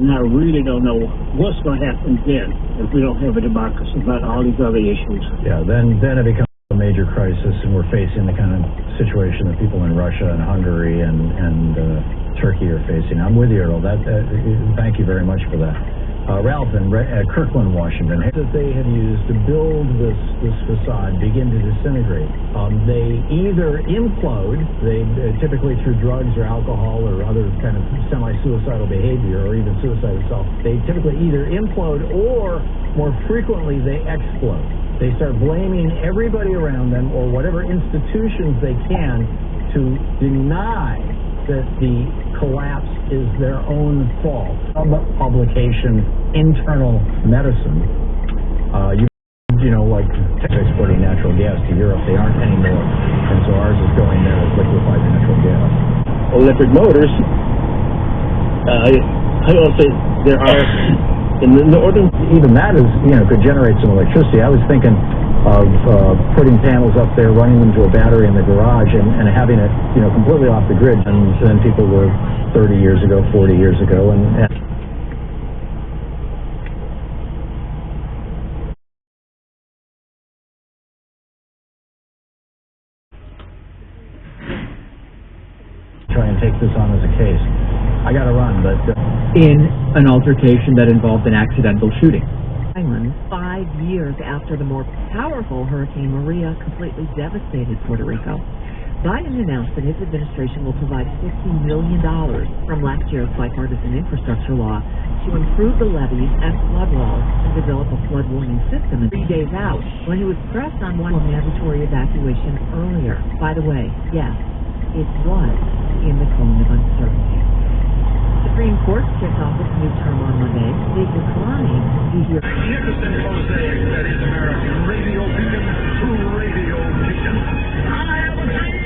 And I really don't know what's going to happen then if we don't have a democracy about all these other issues. Yeah, then it becomes a major crisis, and we're facing the kind of situation that people in Russia and Hungary and Turkey are facing. I'm with you, Earl. Thank you very much for that. Ralph in Kirkland, Washington, that they have used to build this facade begin to disintegrate. They either implode, typically through drugs or alcohol or other kind of semi-suicidal behavior, or even suicide itself. They typically either implode, or more frequently they explode. They start blaming everybody around them or whatever institutions they can to deny that the collapse is their own fault. Publication, Internal Medicine, like exporting natural gas to Europe, they aren't anymore. And so ours is going there as liquefied natural gas. Electric motors, I don't think there are in the northern. Even that is, could generate some electricity. I was thinking of putting panels up there, running them to a battery in the garage, and having it, completely off the grid. And then people were 30 years ago, 40 years ago, and try and take this on as a case. I got to run, but in an altercation that involved an accidental shooting. 5 years after the more powerful Hurricane Maria completely devastated Puerto Rico, Biden announced that his administration will provide $50 million from last year's bipartisan infrastructure law to improve the levees and flood walls and develop a flood warning system. 3 days out, when he was pressed on one mandatory evacuation earlier. By the way, yes, it was in the cone of uncertainty. Supreme Court kicked off its new term on Monday. They declined to hear. San Jose, that is American radio beacon to radio beacon. I have a dream.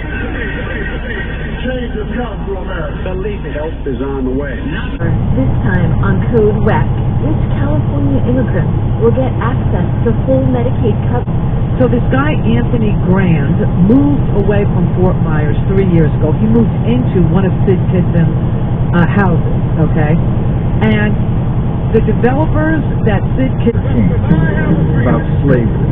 Change has come to America. Believe me, help is on the way. This time on Code West, which California immigrants will get access to full Medicaid coverage. So this guy, Anthony Grand, moved away from Fort Myers 3 years ago. He moved into one of Sid Kitten's houses, okay? And the developers that Sid Kitten about slavery,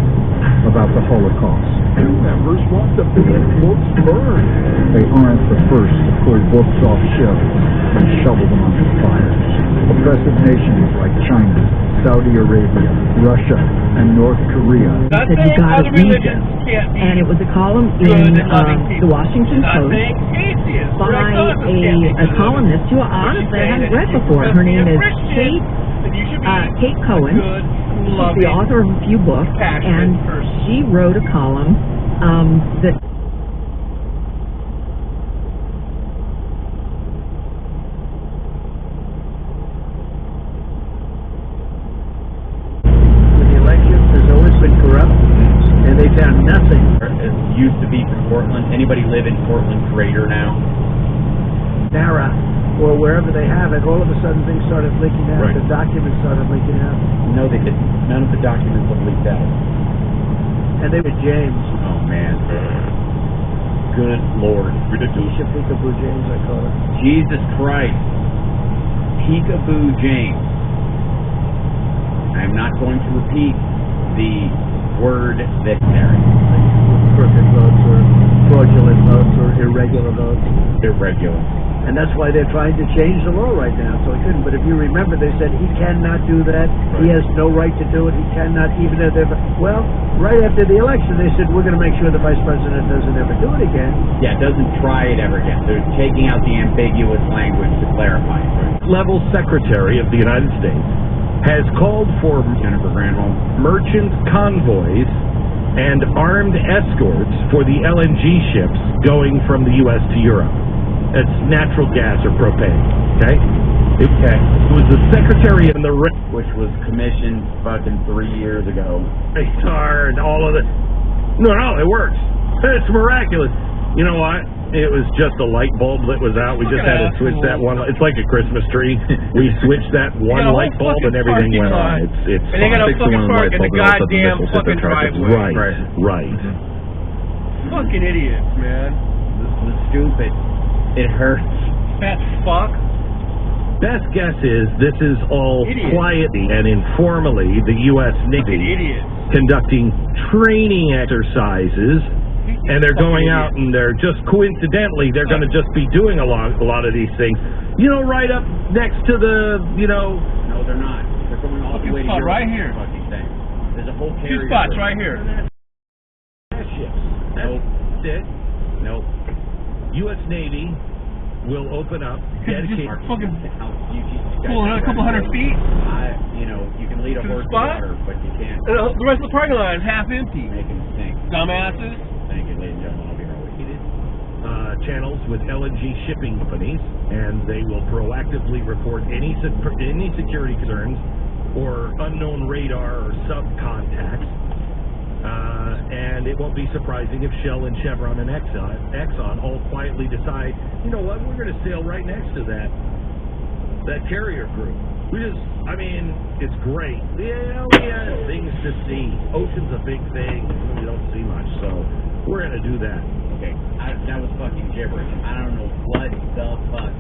about the Holocaust. New members want the banned books burned. They aren't the first to pull books off shelves and shovel them onto fires. Oppressive nations like China, Saudi Arabia, Russia, and North Korea. He said you gotta read this. And it was a column in the Washington Post by a columnist who honestly I hadn't read before. Her name is Kate Cohen. She's the author of a few books, and she wrote a column that found nothing. It used to be from Portland. Anybody live in Portland Greater now? Nara, or wherever they have it, all of a sudden things started leaking out. Right. The documents started leaking out. No, they didn't. None of the documents have leaked out. And they were James. Oh, man. Good Lord. Ridiculous. Keisha Peekaboo James, I call it. Jesus Christ. Peekaboo James. I'm not going to repeat the word dictionary. Crooked votes or fraudulent votes or irregular votes. Irregular. And that's why they're trying to change the law right now, so he couldn't. But if you remember, they said he cannot do that. Right. He has no right to do it. He cannot, even if they're... Well, right after the election, they said, we're going to make sure the vice president doesn't ever do it again. Yeah, doesn't try it ever again. They're taking out the ambiguous language to clarify it. Right? Level Secretary of the United States has called for Jennifer Granholm merchant convoys and armed escorts for the LNG ships going from the U.S. to Europe. It's natural gas or propane, okay? Okay. It was the Secretary in the... Which was commissioned fucking 3 years ago. Radar and all of it. No, it works. It's miraculous. You know what? It was just a light bulb that was out. We just had to switch that one. It's like a Christmas tree. We switched that one light bulb and everything went on. It's and they got a fucking park in the goddamn fucking driveway. Right. Fucking idiots, man. This is stupid. It hurts. Fat fuck. best guess is this is all quietly and informally the U.S. Navy conducting training exercises, and they're going out and they're just coincidentally they're going to just be doing a lot of these things. You know, right up next to the, you know. No, they're not. They're going all the way to Europe. Right here. There's a whole carrier. 2 spots right here. Nope. It. Nope. U.S. Navy will open up dedicated. Fucking pull a couple hundred feet. You know, you can lead a horse to water, but you can't. And the rest of the parking lot is half empty. Make him sink. Dumbasses. Thank you, ladies and gentlemen. I'll be always heated. Channels with LNG shipping companies, and they will proactively report any security concerns or unknown radar or sub contacts. And it won't be surprising if Shell and Chevron and Exxon all quietly decide, you know what, we're going to sail right next to that carrier group. I mean, it's great. Yeah, we have things to see. Ocean's a big thing. We don't see much, so we're going to do that. Okay, that was fucking gibberish. I don't know what the fuck